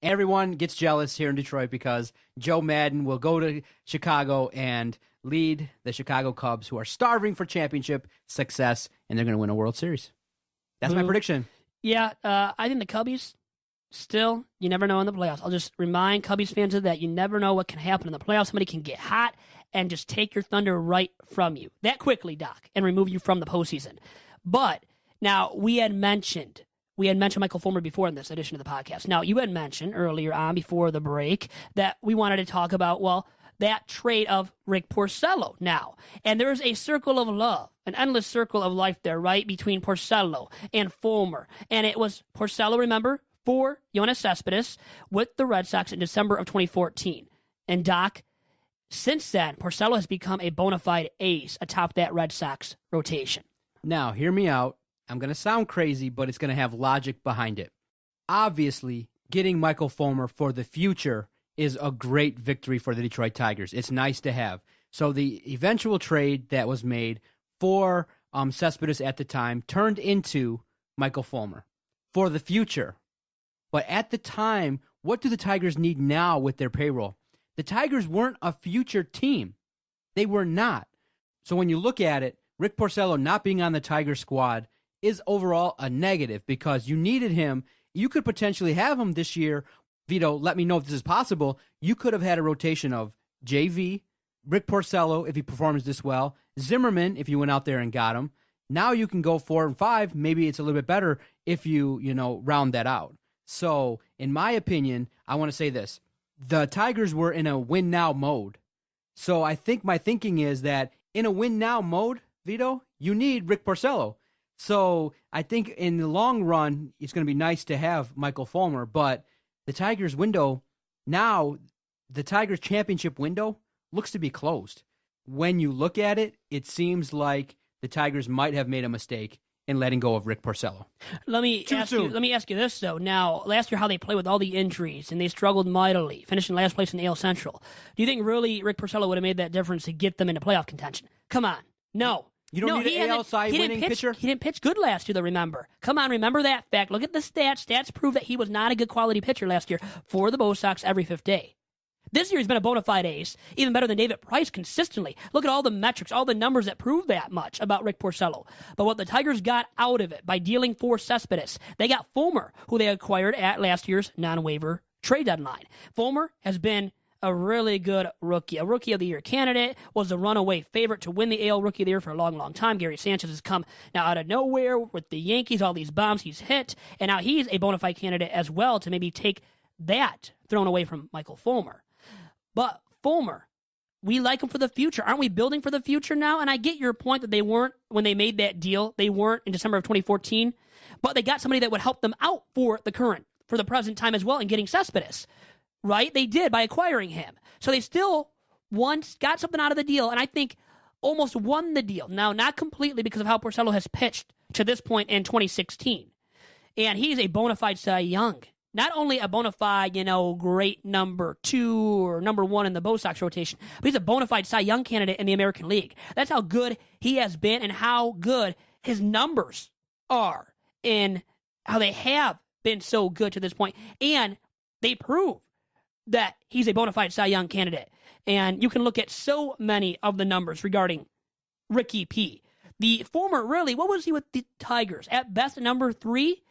Everyone gets jealous here in Detroit because Joe Madden will go to Chicago and lead the Chicago Cubs, who are starving for championship success, and they're going to win a World Series. That's my prediction. Yeah, I think the Cubbies, still, you never know in the playoffs. I'll just remind Cubbies fans of that. You never know what can happen in the playoffs. Somebody can get hot and just take your thunder right from you that quickly, Doc, and remove you from the postseason. But now we had mentioned Michael Fulmer before in this edition of the podcast. Now, you had mentioned earlier on before the break that we wanted to talk about, that trade of Rick Porcello now. And there's a circle of love, an endless circle of life there, right, between Porcello and Fulmer. And it was Porcello, remember, for Yoenis Cespedes with the Red Sox in December of 2014. And Doc, since then, Porcello has become a bona fide ace atop that Red Sox rotation. Now, hear me out. I'm going to sound crazy, but it's going to have logic behind it. Obviously, getting Michael Fulmer for the future is a great victory for the Detroit Tigers. It's nice to have. So the eventual trade that was made for Cespedes at the time turned into Michael Fulmer for the future. But at the time, what do the Tigers need now with their payroll? The Tigers weren't a future team. They were not. So when you look at it, Rick Porcello not being on the Tiger squad is overall a negative because you needed him. You could potentially have him this year. Vito, let me know if this is possible. You could have had a rotation of JV, Rick Porcello, if he performs this well, Zimmerman, if you went out there and got him. Now you can go 4 and 5. Maybe it's a little bit better if you round that out. So, in my opinion, I want to say this. The Tigers were in a win-now mode. So I think my thinking is that in a win-now mode, Vito, you need Rick Porcello. So I think in the long run, it's going to be nice to have Michael Fulmer, but the Tigers window, now the Tigers championship window looks to be closed. When you look at it, it seems like the Tigers might have made a mistake in letting go of Rick Porcello. Let me ask you this, though. Now, last year, how they played with all the injuries, and they struggled mightily, finishing last place in the AL Central. Do you think really Rick Porcello would have made that difference to get them into playoff contention? Come on. No. You don't need an AL Cy winning pitcher? He didn't pitch good last year, though, remember. Come on, remember that fact. Look at the stats. Stats prove that he was not a good quality pitcher last year for the Bo Sox every fifth day. This year he's been a bona fide ace, even better than David Price consistently. Look at all the metrics, all the numbers that prove that much about Rick Porcello. But what the Tigers got out of it by dealing for Cespedes, they got Fulmer, who they acquired at last year's non-waiver trade deadline. Fulmer has been a really good rookie, a Rookie of the Year candidate, was the runaway favorite to win the AL Rookie of the Year for a long, long time. Gary Sanchez has come now out of nowhere with the Yankees, all these bombs he's hit, and now he's a bona fide candidate as well to maybe take that thrown away from Michael Fulmer. But Fulmer, we like him for the future. Aren't we building for the future now? And I get your point that they weren't, when they made that deal, they weren't in December of 2014, but they got somebody that would help them out for the present time as well in getting Cespedes, right? They did by acquiring him. So they still once got something out of the deal, and I think almost won the deal. Now, not completely because of how Porcello has pitched to this point in 2016. And he's a bona fide Cy Young. Not only a bona fide, great number 2 or number 1 in the Bo Sox rotation, but he's a bona fide Cy Young candidate in the American League. That's how good he has been and how good his numbers are and how they have been so good to this point. And they prove that he's a bona fide Cy Young candidate. And you can look at so many of the numbers regarding Ricky P. The former, really, what was he with the Tigers? At best, number 3.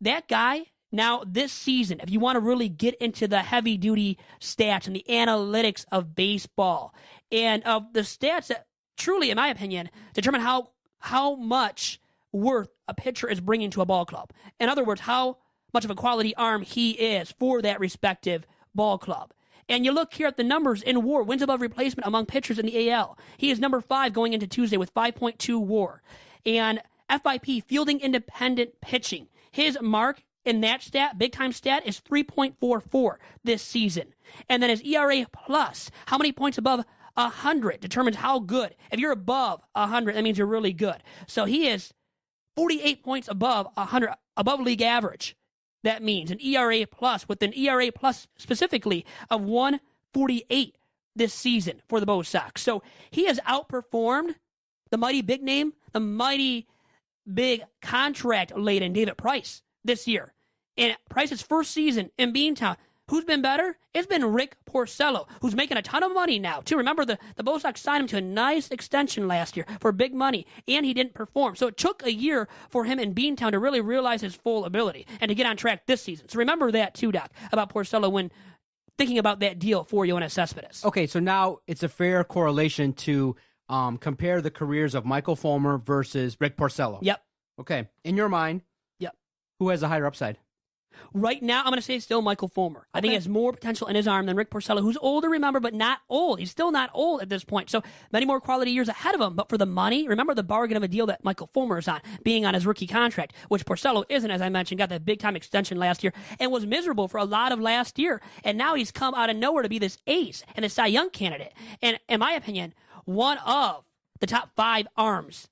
That guy... Now, this season, if you want to really get into the heavy-duty stats and the analytics of baseball and of the stats that truly, in my opinion, determine how much worth a pitcher is bringing to a ball club. In other words, how much of a quality arm he is for that respective ball club. And you look here at the numbers in WAR, wins above replacement among pitchers in the AL. He is number 5 going into Tuesday with 5.2 WAR. And FIP, fielding independent pitching. His mark in that stat, big-time stat, is 3.44 this season. And then his ERA plus, how many points above 100 determines how good. If you're above 100, that means you're really good. So he is 48 points above 100, above league average. That means an ERA plus, with an ERA plus specifically of 148 this season for the Bo Sox. So he has outperformed the mighty big name, the mighty big contract-laden David Price this year. In Price's first season in Beantown, who's been better? It's been Rick Porcello, who's making a ton of money now, too. Remember, the Bo Sox signed him to a nice extension last year for big money, and he didn't perform. So it took a year for him in Beantown to really realize his full ability and to get on track this season. So remember that, too, Doc, about Porcello when thinking about that deal for Yoenis Cespedes. Okay, so now it's a fair correlation to compare the careers of Michael Fulmer versus Rick Porcello. Yep. Okay, in your mind, yep, who has a higher upside? Right now, I'm going to say still Michael Fulmer. I think he has more potential in his arm than Rick Porcello, who's older, remember, but not old. He's still not old at this point. So many more quality years ahead of him. But for the money, remember the bargain of a deal that Michael Fulmer is on, being on his rookie contract, which Porcello isn't, as I mentioned, got that big-time extension last year and was miserable for a lot of last year. And now he's come out of nowhere to be this ace and a Cy Young candidate. And in my opinion, one of the top 5 arms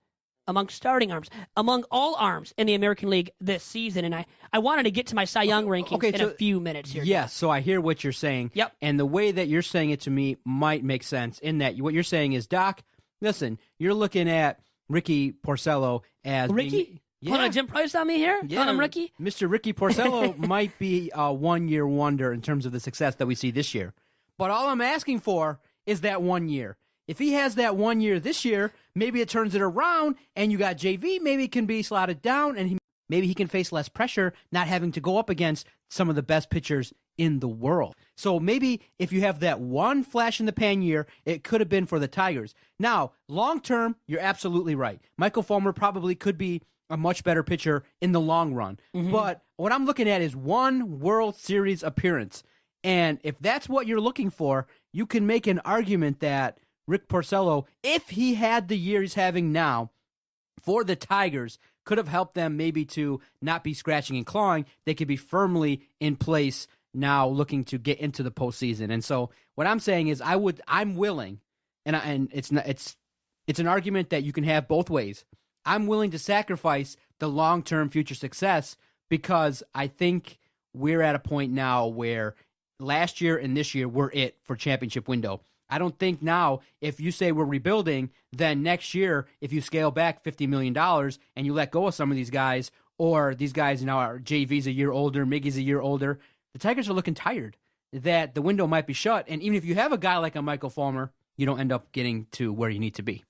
among starting arms, among all arms in the American League this season. And I wanted to get to my Cy Young rankings in a few minutes here. Yes, so I hear what you're saying. Yep. And the way that you're saying it to me might make sense in that what you're saying is, Doc, listen, you're looking at Ricky Porcello as Ricky? Put a Jim Price on me here? Yeah, Calling him Ricky? Mr. Ricky Porcello might be a one-year wonder in terms of the success that we see this year. But all I'm asking for is that 1 year. If he has that 1 year this year, maybe it turns it around, and you got JV, maybe it can be slotted down, and maybe he can face less pressure, not having to go up against some of the best pitchers in the world. So maybe if you have that one flash in the pan year, it could have been for the Tigers. Now, long term, you're absolutely right. Michael Fulmer probably could be a much better pitcher in the long run. Mm-hmm. But what I'm looking at is one World Series appearance. And if that's what you're looking for, you can make an argument that Rick Porcello, if he had the year he's having now for the Tigers, could have helped them maybe to not be scratching and clawing. They could be firmly in place now looking to get into the postseason. And so what I'm saying is I'm willing, and it's an argument that you can have both ways. I'm willing to sacrifice the long-term future success because I think we're at a point now where last year and this year were it for championship window. I don't think now, if you say we're rebuilding, then next year, if you scale back $50 million and you let go of some of these guys, or these guys now are JV's a year older, Miggy's a year older, the Tigers are looking tired, that the window might be shut. And even if you have a guy like a Michael Fulmer, you don't end up getting to where you need to be.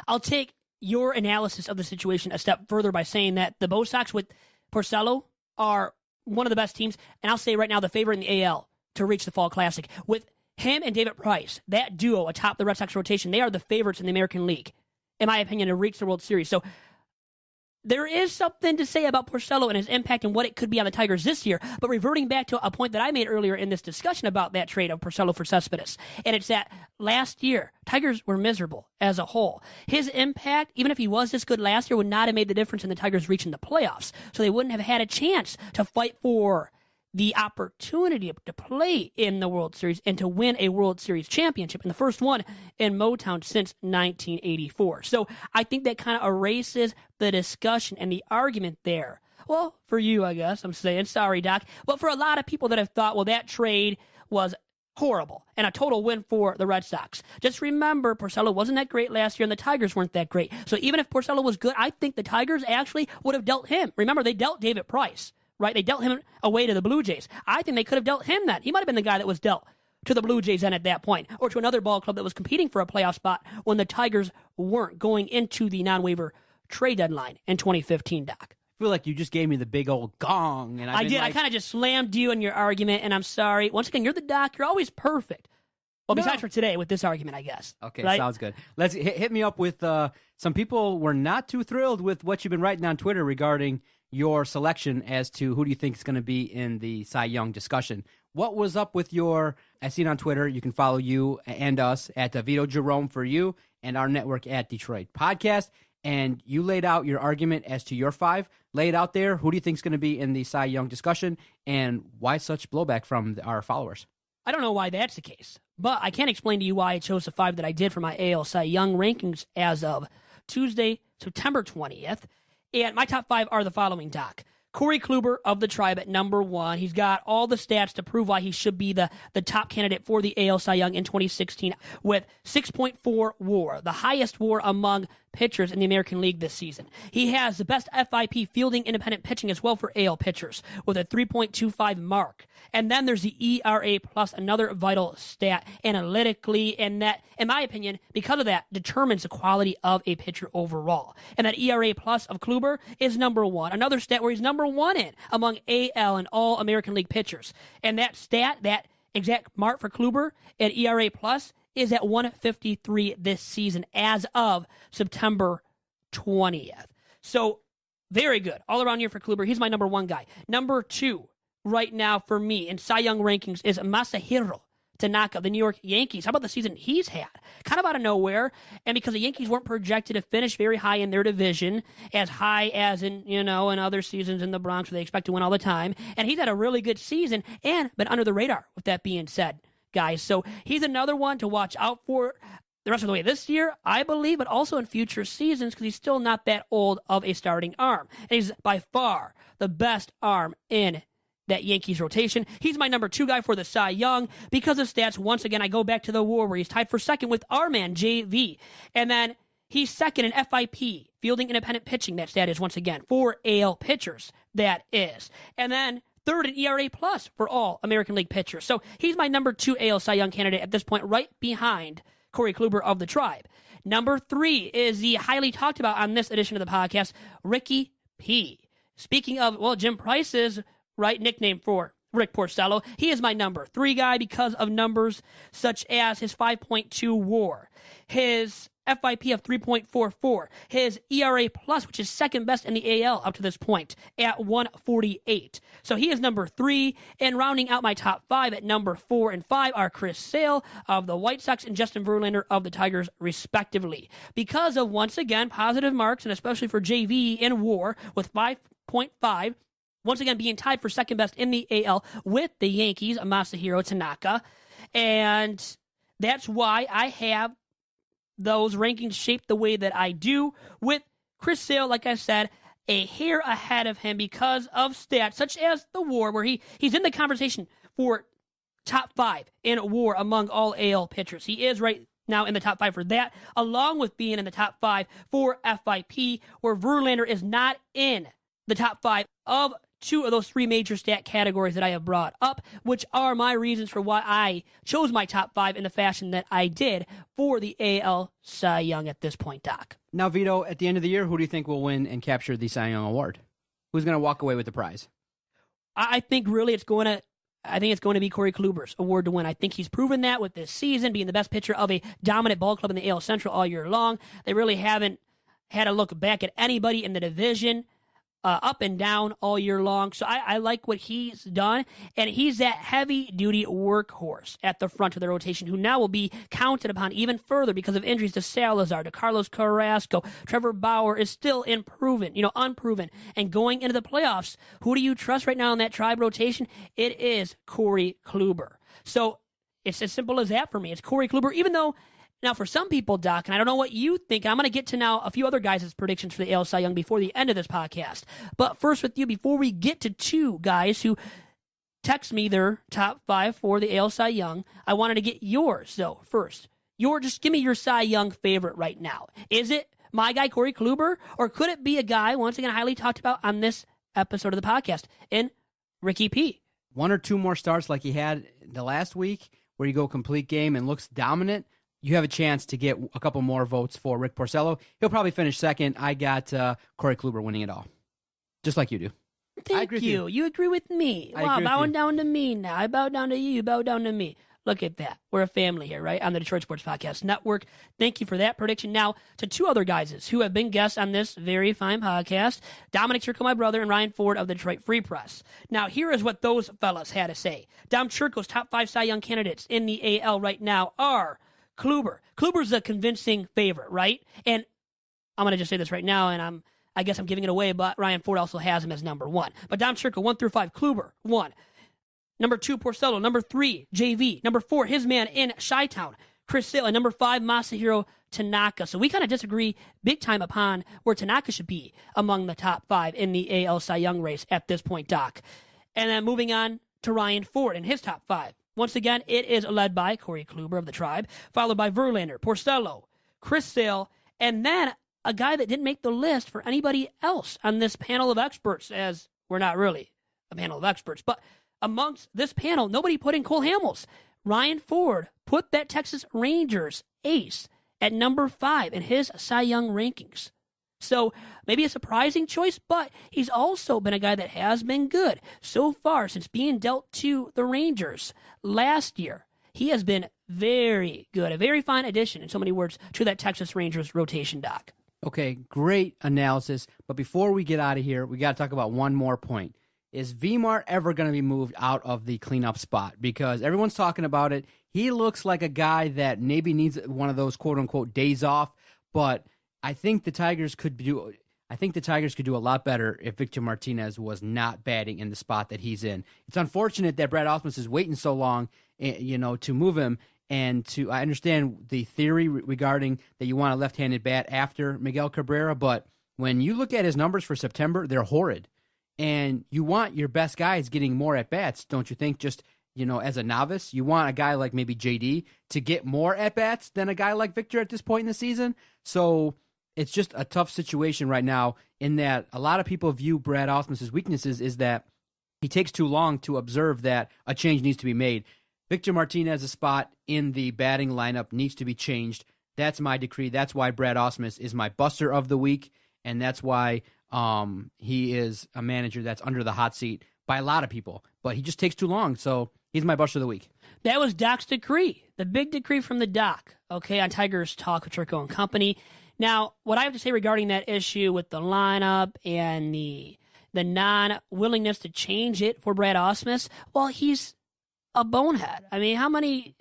I'll take your analysis of the situation a step further by saying that the Bo Sox with Porcello are one of the best teams, and I'll say right now the favorite in the AL to reach the Fall Classic. With him and David Price, that duo atop the Red Sox rotation, they are the favorites in the American League, in my opinion, to reach the World Series. So there is something to say about Porcello and his impact and what it could be on the Tigers this year. But reverting back to a point that I made earlier in this discussion about that trade of Porcello for Cespedes, and it's that last year, Tigers were miserable as a whole. His impact, even if he was this good last year, would not have made the difference in the Tigers reaching the playoffs. So they wouldn't have had a chance to fight for the opportunity to play in the World Series and to win a World Series championship, and the first one in Motown since 1984. So I think that kind of erases the discussion and the argument there. Well, for you, I guess, I'm saying, sorry, Doc, but for a lot of people that have thought, well, that trade was horrible and a total win for the Red Sox. Just remember, Porcello wasn't that great last year and the Tigers weren't that great. So even if Porcello was good, I think the Tigers actually would have dealt him. Remember, they dealt David Price. Right, they dealt him away to the Blue Jays. I think they could have dealt him that. He might have been the guy that was dealt to the Blue Jays then at that point, or to another ball club that was competing for a playoff spot when the Tigers weren't going into the non-waiver trade deadline in 2015, Doc. I feel like you just gave me the big old gong. And I did. I kind of just slammed you in your argument, and I'm sorry. Once again, you're the Doc. You're always perfect. Well, besides for today with this argument, I guess. Okay, right? Sounds good. Let's hit me up with some people were not too thrilled with what you've been writing on Twitter regarding your selection as to who do you think is going to be in the Cy Young discussion. What was up with I see it on Twitter. You can follow you and us at Vito Jerome for you and our network at Detroit Podcast. And you laid out your argument as to your 5. Lay it out there. Who do you think is going to be in the Cy Young discussion, and why such blowback from our followers? I don't know why that's the case, but I can't explain to you why I chose the 5 that I did for my AL Cy Young rankings as of Tuesday, September 20th. And my top 5 are the following, Doc. Corey Kluber of the Tribe at number 1. He's got all the stats to prove why he should be the top candidate for the AL Cy Young in 2016 with 6.4 WAR, the highest WAR among pitchers in the American League this season. He has the best FIP, fielding independent pitching, as well for AL pitchers with a 3.25 mark. And then there's the ERA plus, another vital stat analytically, and that, in my opinion, because of that, determines the quality of a pitcher overall. And that ERA plus of Kluber is number 1. Another stat where he's number 1 in among AL and all American League pitchers. And that stat, that exact mark for Kluber at ERA plus, is at 153 this season as of September 20th. So very good all around year for Kluber. He's my number 1 guy. Number 2, right now for me in Cy Young rankings is Masahiro Tanaka, the New York Yankees. How about the season he's had? Kind of out of nowhere, and because the Yankees weren't projected to finish very high in their division, as high as in in other seasons in the Bronx where they expect to win all the time, and he's had a really good season and been under the radar, with that being said, guys. So he's another one to watch out for the rest of the way this year, I believe, but also in future seasons because he's still not that old of a starting arm. And he's by far the best arm in that Yankees rotation. He's my number 2 guy for the Cy Young because of stats. Once again, I go back to the WAR where he's tied for second with our man, JV. And then he's second in FIP, fielding independent pitching. That stat is, once again, for AL pitchers. That is. And then third in ERA plus for all American League pitchers. So he's my number 2 AL Cy Young candidate at this point, right behind Corey Kluber of the Tribe. Number 3 is the highly talked about on this edition of the podcast, Ricky P. Speaking of, Jim Price's nickname for Rick Porcello, he is my number 3 guy because of numbers such as his 5.2 WAR, his FIP of 3.44, his ERA plus, which is second best in the AL up to this point at 148. So he is number 3, and rounding out my top 5 at number 4 and 5 are Chris Sale of the White Sox and Justin Verlander of the Tigers, respectively. Because of, once again, positive marks, and especially for JV in WAR with 5.5, once again being tied for second best in the AL with the Yankees, Masahiro Tanaka. And that's why I have those rankings shaped the way that I do, with Chris Sale, like I said, a hair ahead of him because of stats such as the WAR, where he's in the conversation for top 5 in WAR among all AL pitchers. He is right now in the top 5 for that, along with being in the top 5 for FIP, where Verlander is not in the top 5 of 2 of those 3 major stat categories that I have brought up, which are my reasons for why I chose my top 5 in the fashion that I did for the AL Cy Young at this point, Doc. Now, Vito, at the end of the year, who do you think will win and capture the Cy Young Award? Who's going to walk away with the prize? I think really it's going to be Corey Kluber's award to win. I think he's proven that with this season, being the best pitcher of a dominant ball club in the AL Central all year long. They really haven't had to look back at anybody in the division up and down all year long. So I like what he's done, and he's that heavy-duty workhorse at the front of the rotation who now will be counted upon even further because of injuries to Salazar, to Carlos Carrasco. Trevor Bauer is still unproven. And going into the playoffs, who do you trust right now in that Tribe rotation? It is Corey Kluber. So it's as simple as that for me. It's Corey Kluber, even though now, for some people, Doc, and I don't know what you think, I'm going to get to now a few other guys' predictions for the AL Cy Young before the end of this podcast. But first with you, before we get to 2 guys who text me their top 5 for the AL Cy Young, I wanted to get yours. So first, just give me your Cy Young favorite right now. Is it my guy, Corey Kluber, or could it be a guy, once again, highly talked about on this episode of the podcast, in Ricky P? 1 or 2 more starts like he had the last week, where you go complete game and looks dominant, you have a chance to get a couple more votes for Rick Porcello. He'll probably finish second. I got Corey Kluber winning it all, just like you do. Thank you. You agree with me. Wow, bowing down to me now. I bow down to you. You bow down to me. Look at that. We're a family here, right? On the Detroit Sports Podcast Network. Thank you for that prediction. Now, to 2 other guys who have been guests on this very fine podcast, Dominic Chirco, my brother, and Ryan Ford of the Detroit Free Press. Now, here is what those fellas had to say. Dom Chirco's top 5 Cy Young candidates in the AL right now are Kluber. Kluber's a convincing favorite, right? And I'm going to just say this right now, and I guess I'm giving it away, but Ryan Ford also has him as number 1. But Dom Chirco, 1 through 5, Kluber, 1. Number 2, Porcello. Number 3, JV. Number 4, his man in Chi-Town, Chris Sale. And number 5, Masahiro Tanaka. So we kind of disagree big time upon where Tanaka should be among the top 5 in the AL Cy Young race at this point, Doc. And then moving on to Ryan Ford and his top 5. Once again, it is led by Corey Kluber of the Tribe, followed by Verlander, Porcello, Chris Sale, and then a guy that didn't make the list for anybody else on this panel of experts, as we're not really a panel of experts. But amongst this panel, nobody put in Cole Hamels. Ryan Ford put that Texas Rangers ace at number 5 in his Cy Young rankings. So maybe a surprising choice, but he's also been a guy that has been good so far since being dealt to the Rangers last year. He has been very good, a very fine addition, in so many words, to that Texas Rangers rotation, Doc. Okay, great analysis. But before we get out of here, we got to talk about one more point. is Vmart ever going to be moved out of the cleanup spot? Because everyone's talking about it. He looks like a guy that maybe needs one of those quote-unquote days off, but I think the Tigers could do a lot better if Victor Martinez was not batting in the spot that he's in. It's unfortunate that Brad Ausmus is waiting so long, to move him. And I understand the theory regarding that you want a left-handed bat after Miguel Cabrera, but when you look at his numbers for September, they're horrid. And you want your best guys getting more at-bats, don't you think? Just, as a novice, you want a guy like maybe JD to get more at-bats than a guy like Victor at this point in the season. So it's just a tough situation right now in that a lot of people view Brad Ausmus's weaknesses is that he takes too long to observe that a change needs to be made. Victor Martinez's spot in the batting lineup needs to be changed. That's my decree. That's why Brad Ausmus is my buster of the week, and that's why he is a manager that's under the hot seat by a lot of people. But he just takes too long, so he's my buster of the week. That was Doc's decree, the big decree from the Doc, okay, on Tigers Talk with Chirco and Company. Now, what I have to say regarding that issue with the lineup and the non-willingness to change it for Brad Ausmus, well, he's a bonehead. I mean, how many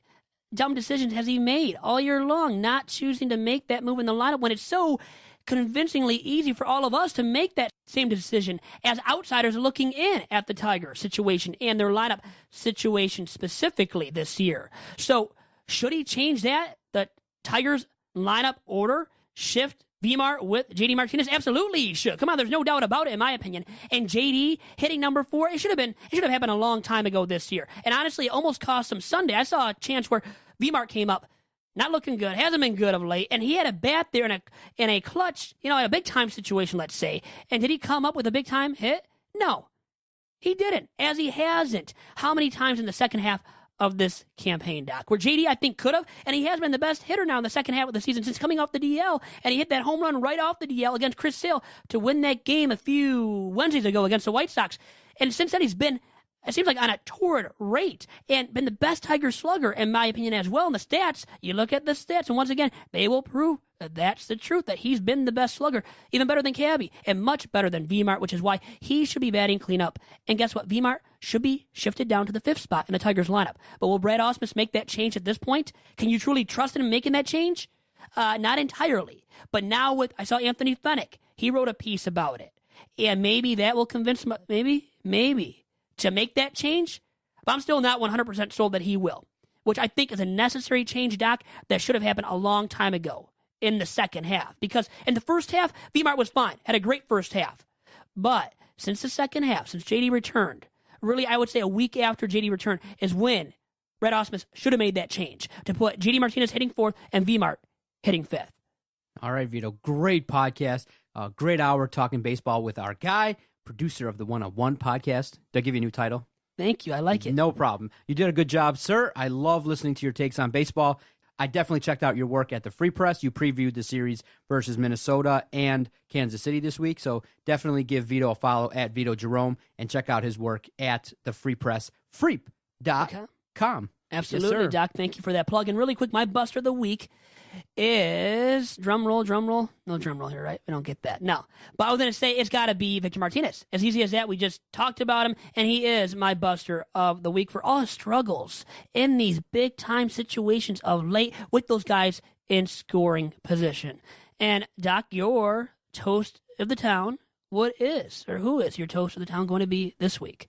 dumb decisions has he made all year long, not choosing to make that move in the lineup when it's so convincingly easy for all of us to make that same decision as outsiders looking in at the Tiger situation and their lineup situation specifically this year. So should he change that? The Tigers lineup order, shift Vmart with JD Martinez? Absolutely he should. Come on, there's no doubt about it in my opinion. And JD hitting number 4, it should have happened a long time ago this year. And honestly, it almost cost him Sunday. I saw a chance where Vmart came up not looking good, hasn't been good of late, and he had a bat there in a clutch, in a big-time situation, let's say. And did he come up with a big-time hit? No, he didn't, as he hasn't. How many times in the second half of this campaign, Doc, where JD, I think, could have, and he has been the best hitter now in the second half of the season since coming off the DL, and he hit that home run right off the DL against Chris Sale to win that game a few Wednesdays ago against the White Sox. And since then, he's been, it seems like, on a torrid rate and been the best Tiger slugger, in my opinion, as well. And the stats, you look at the stats, and once again, they will prove that that's the truth, that he's been the best slugger, even better than Cabby, and much better than Vmart, which is why he should be batting cleanup. And guess what? Vmart should be shifted down to the 5th spot in the Tigers lineup. But will Brad Ausmus make that change at this point? Can you truly trust him making that change? Not entirely. But now I saw Anthony Fennick. He wrote a piece about it. And maybe that will convince him, maybe, to make that change. But I'm still not 100% sold that he will, which I think is a necessary change, Doc, that should have happened a long time ago in the second half. Because in the first half, Vmart was fine, had a great first half. But since the second half, since JD returned, really I would say a week after JD returned is when Brad Ausmus should have made that change to put JD Martinez hitting 4th and Vmart hitting 5th. All right, Vito, great podcast. Great hour talking baseball with our guy, producer of the One-on-One podcast. Did I give you a new title? Thank you. I like it. No problem. You did a good job, sir. I love listening to your takes on baseball. I definitely checked out your work at the Free Press. You previewed the series versus Minnesota and Kansas City this week, so definitely give Vito a follow at Vito Jerome and check out his work at the Free Press, freep.com. Absolutely, yes, Doc. Thank you for that plug. And really quick, my buster of the week is, drum roll. No drum roll here, right? We don't get that. No. But I was going to say it's got to be Victor Martinez. As easy as that. We just talked about him, and he is my buster of the week for all his struggles in these big-time situations of late with those guys in scoring position. And, Doc, your toast of the town, who is your toast of the town going to be this week?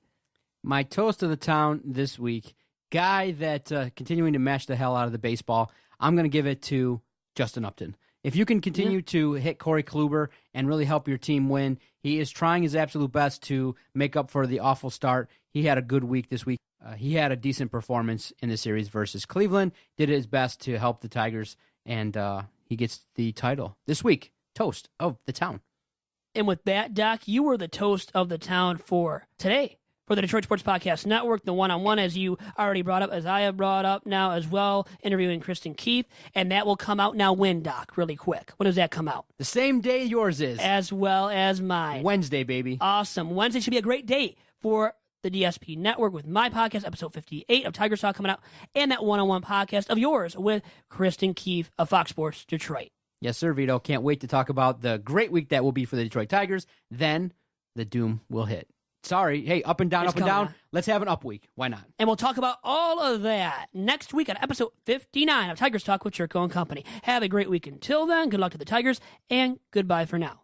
My toast of the town this week, guy that continuing to mash the hell out of the baseball, I'm going to give it to Justin Upton. If you can continue to hit Corey Kluber and really help your team win, he is trying his absolute best to make up for the awful start. He had a good week this week. He had a decent performance in the series versus Cleveland, did his best to help the Tigers, and he gets the title this week, toast of the town. And with that, Doc, you were the toast of the town for today. For the Detroit Sports Podcast Network, the One-on-One, as you already brought up, as I have brought up now as well, interviewing Kristen Keith, and that will come out now when, Doc, really quick? When does that come out? The same day yours is. As well as mine. Wednesday, baby. Awesome. Wednesday should be a great day for the DSP Network with my podcast, episode 58 of Tiger Talk coming out, and that One-on-One podcast of yours with Kristen Keith of Fox Sports Detroit. Yes, sir, Vito. Can't wait to talk about the great week that will be for the Detroit Tigers. Then the doom will hit. Sorry. Hey, up and down, It's up and coming down. on. Let's have an up week. Why not? And we'll talk about all of that next week on episode 59 of Tigers Talk with Chirco and Company. Have a great week until then. Good luck to the Tigers, and goodbye for now.